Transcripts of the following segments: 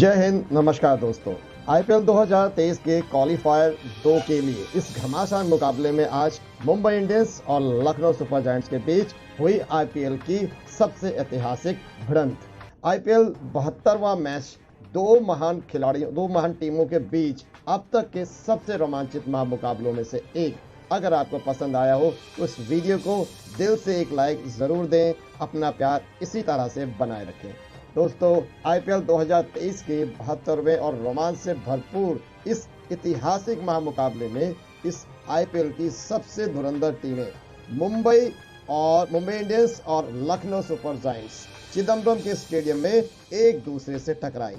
जय हिंद, नमस्कार दोस्तों। आईपीएल 2023 के क्वालिफायर 2 के लिए इस घमासान मुकाबले में आज मुंबई इंडियंस और लखनऊ सुपर जायंट्स के बीच हुई आईपीएल की सबसे ऐतिहासिक भिड़ंत। आईपीएल 72वां मैच दो महान टीमों के बीच अब तक के सबसे रोमांचित महामुकाबलों में से एक। अगर आपको पसंद आया हो तो इस वीडियो को दिल से एक लाइक जरूर दें। अपना प्यार इसी तरह से बनाए रखें। दोस्तों, आईपीएल 2023 के 72वें और रोमांच से भरपूर इस ऐतिहासिक महामुकाबले में इस आईपीएल की सबसे धुरंधर टीमें मुंबई इंडियंस और लखनऊ सुपर जायंट्स चिदम्बरम के स्टेडियम में एक दूसरे से टकराई।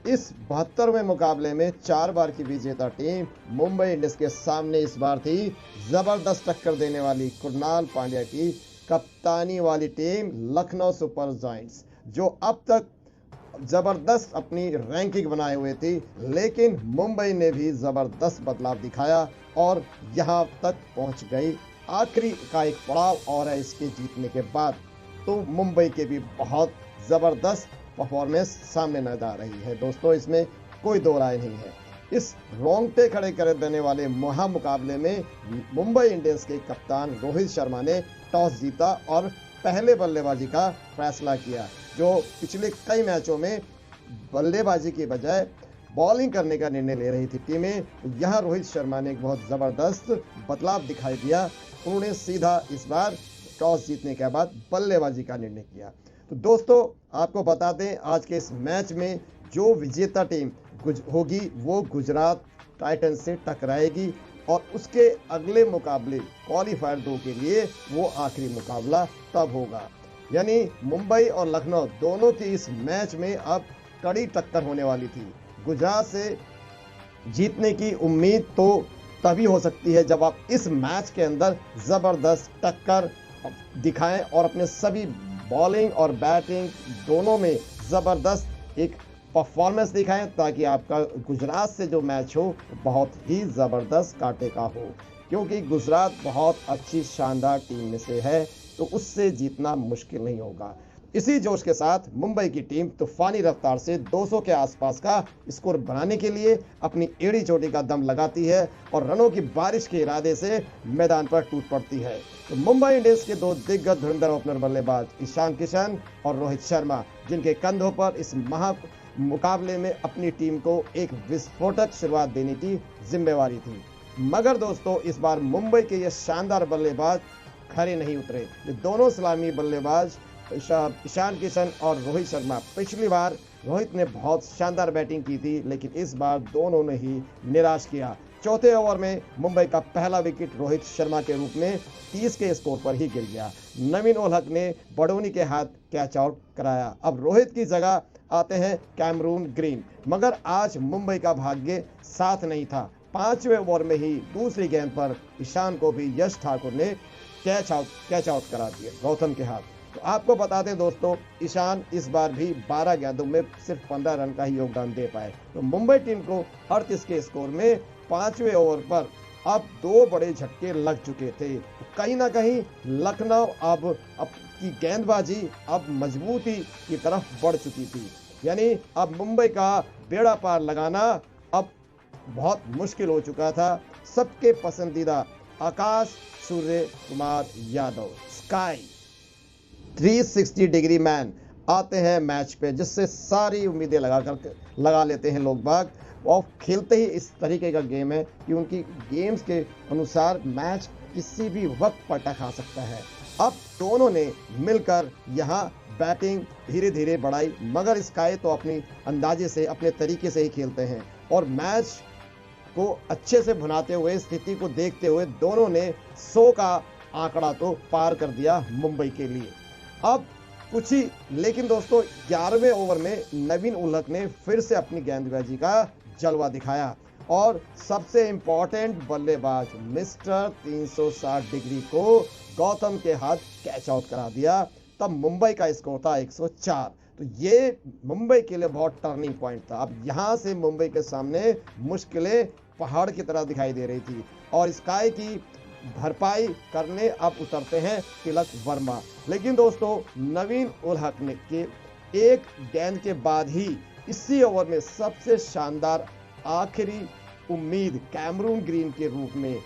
इस 72वें मुकाबले में 4 बार की विजेता टीम मुंबई इंडियंस के सामने इस बार थी जबरदस्त टक्कर देने वाली कृणाल पांड्या की कप्तानी वाली टीम लखनऊ सुपर जायंट्स, जो अब तक जबरदस्त अपनी रैंकिंग बनाए हुए थी। लेकिन मुंबई ने भी जबरदस्त बदलाव दिखाया और यहां तक पहुंच गई। आखिरी का एक पड़ाव और है इसके जीतने के बाद, तो मुंबई के भी बहुत जबरदस्त परफॉर्मेंस सामने नजर आ रही है। दोस्तों, इसमें कोई दो राय नहीं है। इस रोंगटे खड़े कर देने वाले महामुकाबले में मुंबई इंडियंस के कप्तान रोहित शर्मा ने टॉस जीता और पहले बल्लेबाजी का फैसला किया। जो पिछले कई मैचों में बल्लेबाजी के बजाय बॉलिंग करने का निर्णय ले रही थी टीमें, यहाँ रोहित शर्मा ने एक बहुत जबरदस्त बदलाव दिखाई दिया। उन्होंने सीधा इस बार टॉस जीतने के बाद बल्लेबाजी का निर्णय किया। तो दोस्तों, आपको बता दें, आज के इस मैच में जो विजेता टीम होगी वो गुजरात टाइटंस से टकराएगी और उसके अगले मुकाबले क्वालिफायर 2 के लिए वो आखिरी मुकाबला तब होगा। यानी मुंबई और लखनऊ दोनों की इस मैच में अब कड़ी टक्कर होने वाली थी। गुजरात से जीतने की उम्मीद तो तभी हो सकती है जब आप इस मैच के अंदर जबरदस्त टक्कर दिखाएं और अपने सभी बॉलिंग और बैटिंग दोनों में जबरदस्त एक परफॉर्मेंस दिखाएं, ताकि आपका गुजरात से जो मैच हो बहुत ही ज़बरदस्त कांटे का हो। क्योंकि गुजरात बहुत अच्छी शानदार टीम में से है, तो उससे जीतना मुश्किल नहीं होगा। इसी जोश के साथ मुंबई की टीम तूफानी रफ्तार से 200 के आसपास का स्कोर बनाने के लिए अपनी एड़ी चोटी का दम लगाती है और रनों की बारिश के इरादे से मैदान पर टूट पड़ती है। तो मुंबई इंडियंस के दो दिग्गज धुरंधर ओपनर बल्लेबाज ईशान किशन और रोहित शर्मा, जिनके कंधों पर इस मुकाबले में अपनी टीम को एक विस्फोटक शुरुआत देने की जिम्मेवारी थी। मगर दोस्तों, इस बार मुंबई के ये शानदार बल्लेबाज खरे नहीं उतरे। ये दोनों सलामी बल्लेबाज ईशान किशन और रोहित शर्मा, पिछली बार रोहित ने बहुत शानदार बैटिंग की थी, लेकिन इस बार दोनों ने ही निराश किया। चौथे ओवर में मुंबई का पहला विकेट रोहित शर्मा के रूप में 30 के स्कोर पर ही गिर गया। नवीन उल हक ने बडोनी के हाथ कैच आउट कराया। अब रोहित की जगह आते हैं कैमरून ग्रीन, मगर आज मुंबई का भाग्य साथ नहीं था। 5वें ओवर में ही दूसरी गेंद पर ईशान को भी यश ठाकुर ने कैच आउट करा दिया गौतम के हाथ। तो आपको बता दें दोस्तों, ईशान इस बार भी 12 गेंदों में सिर्फ 15 रन का ही योगदान दे पाए। तो मुंबई टीम को 38 के स्कोर में 5वें ओवर पर अब 2 बड़े झटके लग चुके थे। कहीं ना कहीं लखनऊ अब की गेंदबाजी अब मजबूती की तरफ बढ़ चुकी थी। यानी अब मुंबई का बेड़ा पार लगाना अब बहुत मुश्किल हो चुका था। सबके पसंदीदा Aakash Surya Kumar Yadav, sky 360 degree man, आते हैं मैच पे, जिससे सारी उम्मीदें लगा लेते हैं लोग बाग। और खेलते ही इस तरीके का गेम है कि उनकी गेम्स के अनुसार मैच किसी भी वक्त पलटा सकता है। अब दोनों ने मिलकर यहाँ बैटिंग धीरे धीरे बढ़ाई, मगर स्काई तो अपनी अंदाजे से, अपने तरीके से ही खेलते हैं और मैच को अच्छे से भुनाते हुए, स्थिति को देखते हुए दोनों ने 100 का आंकड़ा तो पार कर दिया मुंबई के लिए। अब कुछ ही, लेकिन दोस्तों 11वें ओवर में नवीन उल हक ने फिर से अपनी गेंदबाजी का जलवा दिखाया और सबसे इंपॉर्टेंट बल्लेबाज मिस्टर 360 डिग्री को गौतम के हाथ कैच आउट करा दिया। तब मुंबई का स्कोर था 104। तो ये मुंबई के लिए बहुत टर्निंग पॉइंट था। अब यहाँ से मुंबई के सामने मुश्किलें पहाड़ की तरह दिखाई दे रही थी और स्काई की भरपाई करने अब उतरते हैं तिलक वर्मा। लेकिन दोस्तों, नवीन उल हक ने के एक गेंद के बाद ही इसी ओवर में सबसे शानदार आखिरी उम्मीद कैमरून ग्रीन के रूप में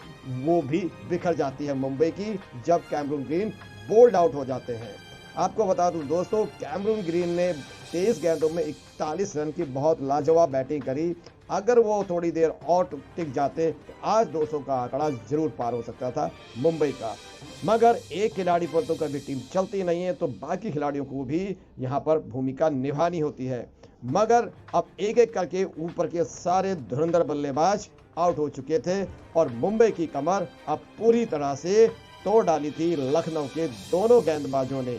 वो भी बिखर जाती है मुंबई की, जब कैमरून ग्रीन बोल्ड आउट हो जाते हैं। आपको बता दूं दोस्तों, कैमरून ग्रीन ने 23 गेंदों में 41 रन की बहुत लाजवाब बैटिंग करी। अगर वो थोड़ी देर और टिक जाते तो आज 200 का आंकड़ा जरूर पार हो सकता था मुंबई का। मगर एक खिलाड़ी पर तो कभी टीम चलती नहीं है, तो बाकी खिलाड़ियों को भी यहाँ पर भूमिका निभानी होती है। मगर अब एक एक करके ऊपर के सारे धुरंधर बल्लेबाज आउट हो चुके थे और मुंबई की कमर अब पूरी तरह से तोड़ डाली थी लखनऊ के दोनों गेंदबाजों ने।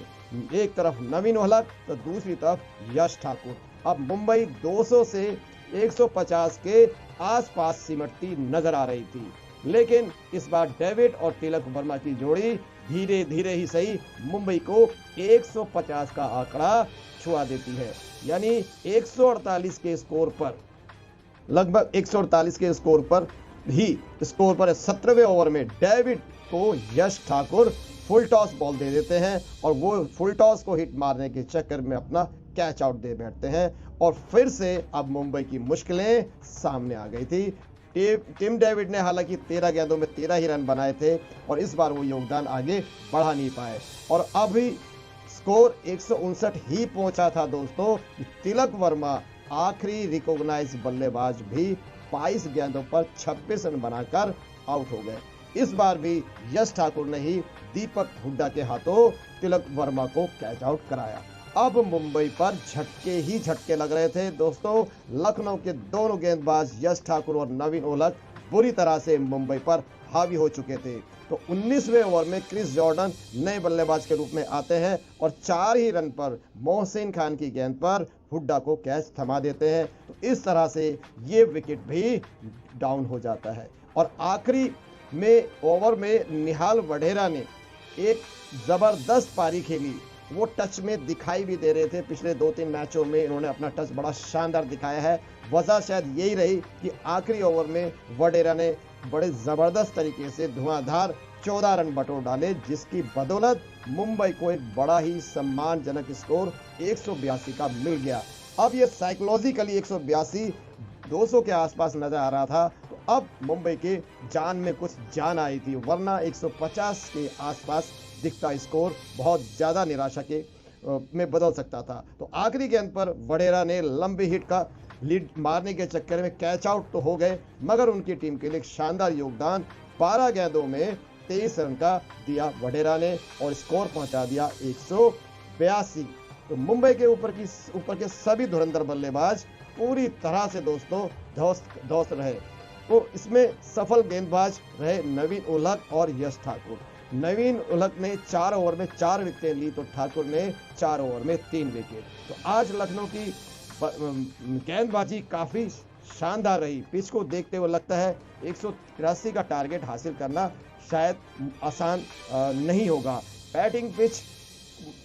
एक तरफ नवीन उलहक तो दूसरी तरफ यश ठाकुर। अब मुंबई 200 से 150 के आसपास सिमटती नजर आ रही थी, लेकिन इस बार डेविड और तिलक वर्मा की जोड़ी धीरे धीरे ही सही मुंबई को 150 का आंकड़ा छुआ देती है। यानी 148 के स्कोर पर, लगभग 148 के स्कोर पर 17वें ओवर में डेविड को यश ठाकुर फुल टॉस बॉल दे देते हैं और वो फुल टॉस को हिट मारने के चक्कर में अपना कैच आउट दे बैठते हैं और फिर से अब मुंबई की मुश्किलें सामने आ गई थी। टिम डेविड ने हालांकि 13 गेंदों में 13 ही रन बनाए थे और इस बार वो योगदान आगे बढ़ा नहीं पाए और अभी स्कोर 159 ही पहुंचा था दोस्तों। तिलक वर्मा आखिरी रिकॉग्नाइज बल्लेबाज भी 22 गेंदों पर 26 रन बनाकर आउट हो गए। इस बार भी यश ठाकुर ने ही दीपक हुड्डा के हाथों तिलक वर्मा को कैच आउट कराया। अब मुंबई पर झटके ही झटके लग रहे थे दोस्तों। लखनऊ के दोनों गेंदबाज यश ठाकुर और नवीन उलहक बुरी तरह से मुंबई पर हावी हो चुके थे। तो 19वें ओवर में क्रिस जॉर्डन नए बल्लेबाज के रूप में आते हैं और 4 ही रन पर मोहसिन खान की गेंद पर हुड्डा को कैच थमा देते हैं। तो इस तरह से ये विकेट भी डाउन हो जाता है और आखिरी में ओवर में निहाल वढेरा ने एक जबरदस्त पारी खेली। वो टच में दिखाई भी दे रहे थे, पिछले 2-3 मैचों में इन्होंने अपना टच बड़ा शानदार दिखाया है। वजह शायद यही रही कि आखिरी ओवर में वढेरा ने बड़े जबरदस्त तरीके से धुआंधार 14 रन बटोर डाले, जिसकी बदौलत मुंबई को एक बड़ा ही सम्मानजनक स्कोर 182 का मिल गया। अब ये साइकोलॉजिकली 182 200 के आसपास नजर आ रहा था, तो अब मुंबई के जान में कुछ जान आई थी, वरना 150 के आसपास दिखता स्कोर बहुत ज्यादा निराशा के में बदल सकता था। तो आखिरी गेंद पर वढेरा ने लंबी हिट का लीड मारने के चक्कर में कैच आउट तो हो गए, मगर उनकी टीम के लिए एक शानदार योगदान 12 गेंदों में 23 रन का दिया वढेरा ने और स्कोर पहुंचा दिया 182। तो मुंबई के ऊपर के सभी धुरंधर बल्लेबाज पूरी तरह से दोस्तों ध्वस्त रहे। तो इसमें सफल गेंदबाज रहे नवीन उलहक और यश ठाकुर। नवीन उलहक ने 4 ओवर में 4 विकेटें ली, तो ठाकुर ने 4 ओवर में 3 विकेट। तो आज लखनऊ की गेंदबाजी काफी शानदार रही। पिच को देखते हुए लगता है 183 का टारगेट हासिल करना शायद आसान नहीं होगा। बैटिंग पिच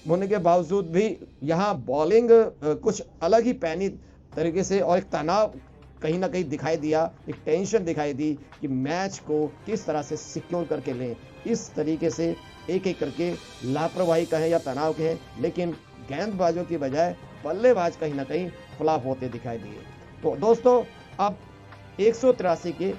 होने के बावजूद भी यहाँ बॉलिंग कुछ अलग ही पैनी तरीके से और एक तनाव कहीं ना कहीं दिखाई दिया, एक टेंशन दिखाई दी कि मैच को किस तरह से सिक्योर करके लें। इस तरीके से एक एक करके लापरवाही कहें या तनाव कहें, लेकिन गेंदबाजों की बजाय बल्लेबाज कहीं ना कहीं फ्लॉप होते दिखाई दिए। तो दोस्तों अब 183 के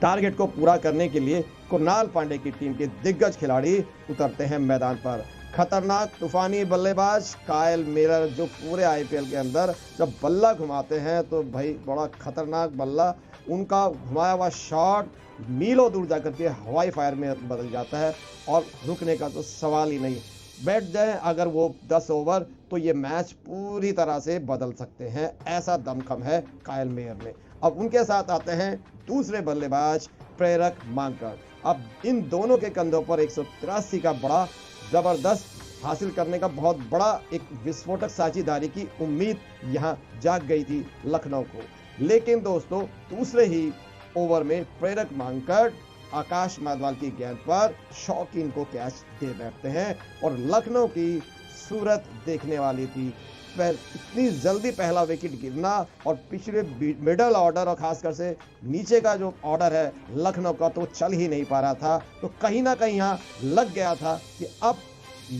टारगेट को पूरा करने के लिए कुणाल पांडे की टीम के दिग्गज खिलाड़ी उतरते हैं मैदान पर। खतरनाक तूफानी बल्लेबाज कायल मेयर, जो पूरे आईपीएल के अंदर जब बल्ला घुमाते हैं तो भाई बड़ा खतरनाक बल्ला, उनका घुमाया हुआ शॉट मीलों दूर जाकर के हवाई फायर में बदल जाता है और रुकने का तो सवाल ही नहीं। बैठ जाए अगर वो 10 ओवर तो ये मैच पूरी तरह से बदल सकते हैं, ऐसा दमखम है कायल मेयर में। अब उनके साथ आते हैं दूसरे बल्लेबाज प्रेरक मांकड़। अब इन दोनों के कंधों पर 183 का बड़ा जबरदस्त हासिल करने का बहुत बड़ा एक विस्फोटक साझेदारी की उम्मीद यहां जाग गई थी लखनऊ को। लेकिन दोस्तों दूसरे ही ओवर में प्रेरक मांकड़ आकाश माधवाल की गेंद पर शौकीन को कैच दे बैठते हैं और लखनऊ की सूरत देखने वाली थी। इतनी जल्दी पहला विकेट गिरना और पिछले मिडल ऑर्डर और खासकर से नीचे का जो ऑर्डर है लखनऊ का तो चल ही नहीं पा रहा था। तो कहीं ना कहीं यहाँ लग गया था कि अब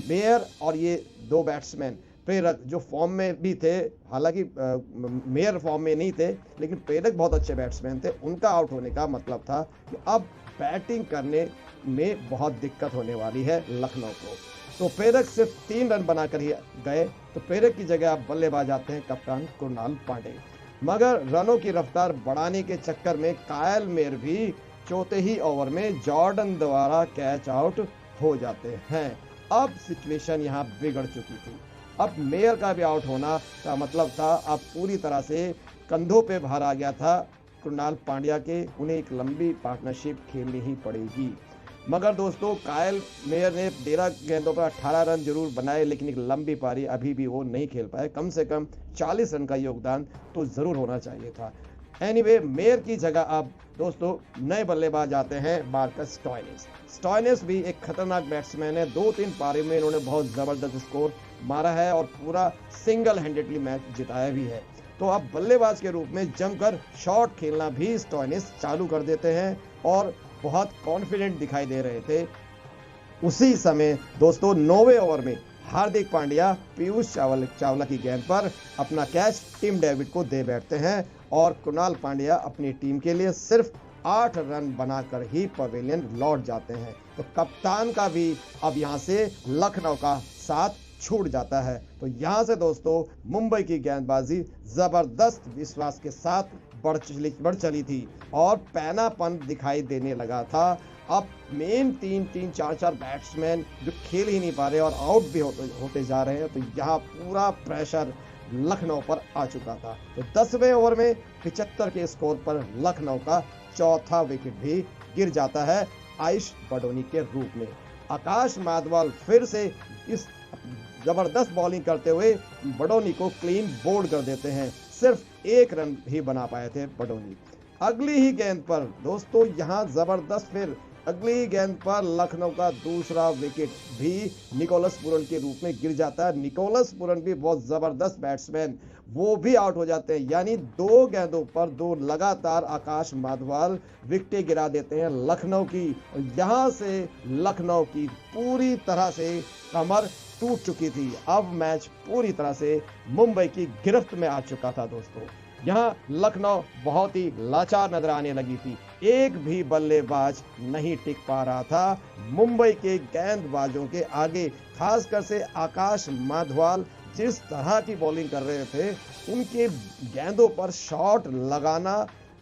मेयर और ये दो बैट्समैन प्रेरक जो फॉर्म में भी थे, हालांकि मेयर फॉर्म में नहीं थे, लेकिन प्रेरक बहुत अच्छे बैट्समैन थे, उनका आउट होने का मतलब था कि अब बैटिंग करने में बहुत दिक्कत होने वाली है लखनऊ को। तो प्रेरक सिर्फ 3 रन बनाकर ही गए, तो प्रेरक की जगह अब बल्लेबाज आते हैं कप्तान कृणाल पांडे। मगर रनों की रफ्तार बढ़ाने के चक्कर में कायल मेयर भी चौथे ही ओवर में जॉर्डन द्वारा कैच आउट हो जाते हैं। अब सिचुएशन यहाँ बिगड़ चुकी थी। अब मेयर का भी आउट होना का मतलब था अब पूरी तरह से कंधों पे भार आ गया था कृणाल पांड्या के, उन्हें एक लंबी पार्टनरशिप खेलनी ही पड़ेगी। मगर दोस्तों कायल मेयर ने 13 गेंदों पर 18 रन जरूर बनाए, लेकिन एक लंबी पारी अभी भी वो नहीं खेल पाए। कम से कम 40 रन का योगदान तो जरूर होना चाहिए था। एनीवे, मेयर की जगह अब दोस्तों नए बल्लेबाज आते हैं मार्कस स्टोइनिस। स्टोइनिस भी एक खतरनाक बैट्समैन है, 2-3 पारी में इन्होंने बहुत जबरदस्त स्कोर मारा है और पूरा सिंगल हैंडेडली मैच जिताया भी है। तो अब बल्लेबाज के रूप में जमकर शॉट खेलना भी स्टोइनिस चालू कर देते हैं और बहुत कॉन्फिडेंट दिखाई दे रहे थे। उसी समय दोस्तों 9वें ओवर में हार्दिक पांड्या पीयूष चावला की गेंद पर अपना कैच टिम डेविड को दे बैठते हैं और कृणाल पांड्या अपनी टीम के लिए सिर्फ 8 रन बनाकर ही पवेलियन लौट जाते हैं। तो कप्तान का भी अब यहां से लखनऊ का साथ छूट जाता है। तो यहां से दोस्तों मुंबई की गेंदबाजी जबरदस्त विश्वास के साथ बढ़ चली थी और पैनापन दिखाई देने लगा था। अब मेन 3-4 बैट्समैन जो खेल ही नहीं पा रहे और आउट भी होते जा रहे हैं, तो यहाँ पूरा प्रेशर लखनऊ पर आ चुका था। तो 10वें ओवर में 75 के स्कोर पर लखनऊ का चौथा विकेट भी गिर जाता है आयुष बडोनी के रूप में। आकाश माधवाल फिर से इस जबरदस्त बॉलिंग करते हुए बडोनी को क्लीन बोल्ड कर देते हैं। सिर्फ 1 रन ही बना पाए थे बडोनी। अगली ही गेंद पर दोस्तों यहां जबरदस्त फिर अगली गेंद पर लखनऊ का दूसरा विकेट भी निकोलस पुरन के रूप में गिर जाता है। निकोलस पुरन भी बहुत जबरदस्त बैट्समैन, वो भी आउट हो जाते हैं। यानी 2 गेंदों पर 2 लगातार आकाश माधवाल विकेटें गिरा देते हैं लखनऊ की। और यहां से लखनऊ की पूरी तरह से कमर टूट चुकी थी। अब मैच पूरी तरह से मुंबई की गिरफ्त में आ चुका था दोस्तों। यहाँ लखनऊ बहुत ही लाचार नजर आने लगी थी, एक भी बल्लेबाज नहीं टिक पा रहा था मुंबई के गेंदबाजों के आगे। खासकर से आकाश माधवाल जिस तरह की बॉलिंग कर रहे थे, उनके गेंदों पर शॉट लगाना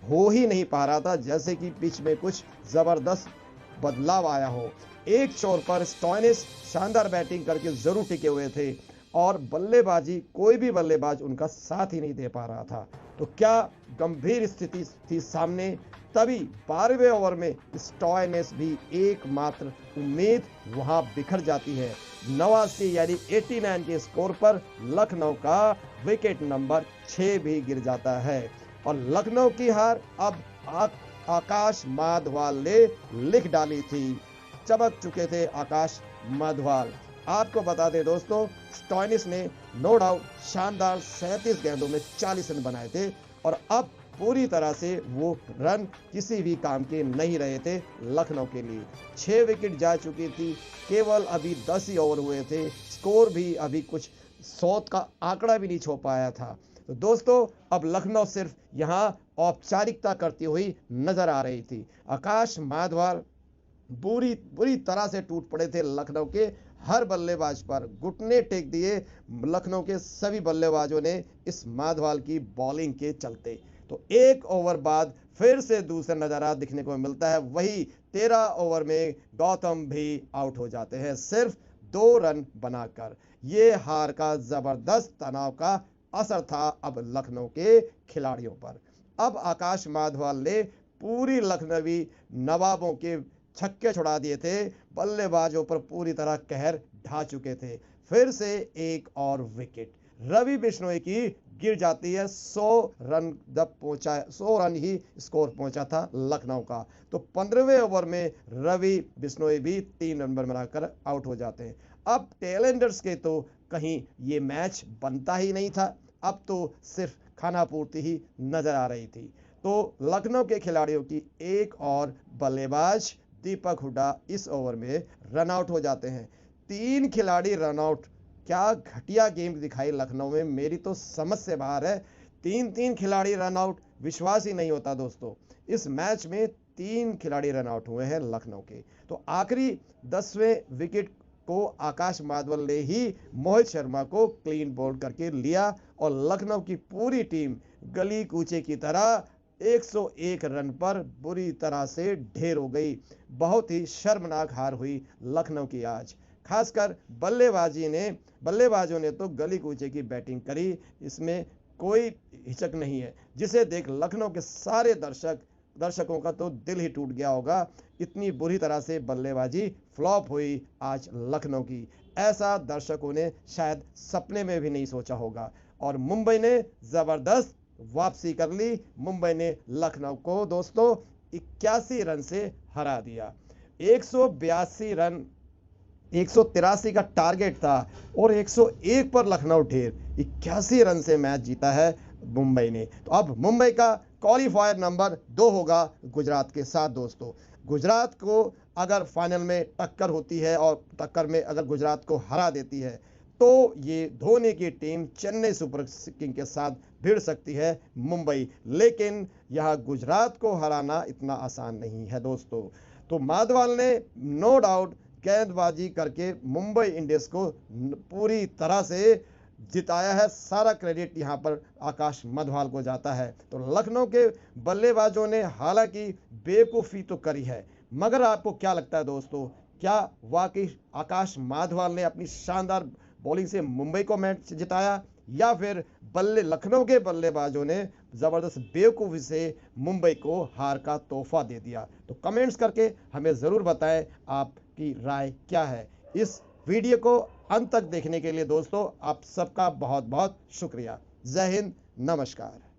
हो ही नहीं पा रहा था, जैसे कि पिच में कुछ जबरदस्त बदलाव आया हो। एक छोर पर स्टोइनिस शानदार बैटिंग करके जरूर टिके हुए थे और बल्लेबाजी कोई भी बल्लेबाज उनका साथ ही नहीं दे पा रहा था। तो क्या गंभीर स्थिति थी सामने। तभी 12वें ओवर में स्टोइनिस भी एकमात्र उम्मीद वहां बिखर जाती है। 89 यानी 89 के स्कोर पर लखनऊ का विकेट नंबर 6 भी गिर जाता है और लखनऊ की हार अब आकाश माधवाल ने लिख डाली थी। चमक चुके थे आकाश माधवाल। आपको बता दें दोस्तों, स्टोइनिस ने नो डाउट शानदार 37 गेंदों में 40 रन बनाए थे और अब पूरी तरह से वो रन किसी भी काम के नहीं रहे थे लखनऊ के लिए। 6 विकेट जा चुकी थी, केवल अभी 10 ही ओवर हुए थे, स्कोर भी अभी कुछ 100 का आंकड़ा भी नहीं छू पाया था। तो दोस्तों अब लखनऊ सिर्फ यहाँ औपचारिकता करती हुई नजर आ रही थी। आकाश माधवाल बुरी तरह से टूट पड़े थे लखनऊ के हर बल्लेबाज पर, घुटने टेक दिए लखनऊ के सभी बल्लेबाजों ने इस माधवाल की बॉलिंग के चलते। तो 1 ओवर बाद फिर से दूसरा नजारा दिखने को मिलता है। वही 13 ओवर में गौतम भी आउट हो जाते हैं सिर्फ 2 रन बनाकर। ये हार का जबरदस्त तनाव का असर था अब लखनऊ के खिलाड़ियों पर। अब आकाश माधवाल ने पूरी लखनवी नवाबों के छक्के छुड़ा दिए थे, बल्लेबाजों पर पूरी तरह कहर ढा चुके थे। फिर से एक और विकेट रवि बिश्नोई की गिर जाती है। 100 रन जब पहुंचा, 100 रन ही स्कोर पहुंचा था लखनऊ का। तो 15वें ओवर में रवि बिश्नोई भी 3 रन बनाकर आउट हो जाते हैं। अब टेलेंडर्स के तो कहीं ये मैच बनता ही नहीं था, अब तो सिर्फ खाना पूर्ति ही नजर आ रही थी। तो लखनऊ के खिलाड़ियों की एक और बल्लेबाज दीपक हुड्डा इस ओवर में रन आउट हो जाते हैं। 3 खिलाड़ी रन आउट क्या घटिया गेम दिखाई लखनऊ में, मेरी तो समझ से बाहर है। 3-3 खिलाड़ी रन आउट, विश्वास ही नहीं होता दोस्तों। इस मैच में 3 खिलाड़ी रन आउट हुए हैं लखनऊ के। तो आखिरी 10वें विकेट को आकाश माधवल ने ही मोहित शर्मा को क्लीन बोल्ड करके लिया और लखनऊ की पूरी टीम गली कूचे की तरह 101 रन पर बुरी तरह से ढेर हो गई। बहुत ही शर्मनाक हार हुई लखनऊ की आज। खासकर बल्लेबाजों ने तो गली कूचे की बैटिंग करी, इसमें कोई हिचक नहीं है, जिसे देख लखनऊ के सारे दर्शकों का तो दिल ही टूट गया होगा। इतनी बुरी तरह से बल्लेबाजी फ्लॉप हुई आज लखनऊ की, ऐसा दर्शकों ने शायद सपने में भी नहीं सोचा होगा। और मुंबई ने जबरदस्त वापसी कर ली। मुंबई ने लखनऊ को दोस्तों 81 रन से हरा दिया। 182 रन 183 का टारगेट था और 101 पर लखनऊ ढेर, 81 रन से मैच जीता है मुंबई ने। तो अब मुंबई का क्वालिफायर नंबर 2 होगा गुजरात के साथ दोस्तों। गुजरात को अगर फाइनल में टक्कर होती है और टक्कर में अगर गुजरात को हरा देती है तो ये धोनी की टीम चेन्नई सुपर किंग के साथ भिड़ सकती है मुंबई, लेकिन यह गुजरात को हराना इतना आसान नहीं है दोस्तों। तो माधवाल ने नो डाउट गेंदबाजी करके मुंबई इंडियंस को पूरी तरह से जिताया है। सारा क्रेडिट यहां पर आकाश मधवाल को जाता है। तो लखनऊ के बल्लेबाजों ने हालांकि बेवकूफ़ी तो करी है, मगर आपको क्या लगता है दोस्तों, क्या वाकई आकाश माधवाल ने अपनी शानदार बॉलिंग से मुंबई को मैच जिताया या फिर लखनऊ के बल्लेबाजों ने जबरदस्त बेवकूफ़ी से मुंबई को हार का तोहफा दे दिया? तो कमेंट्स करके हमें ज़रूर बताएं आपकी राय क्या है। इस वीडियो को अंत तक देखने के लिए दोस्तों आप सबका बहुत बहुत शुक्रिया। जय हिंद, नमस्कार।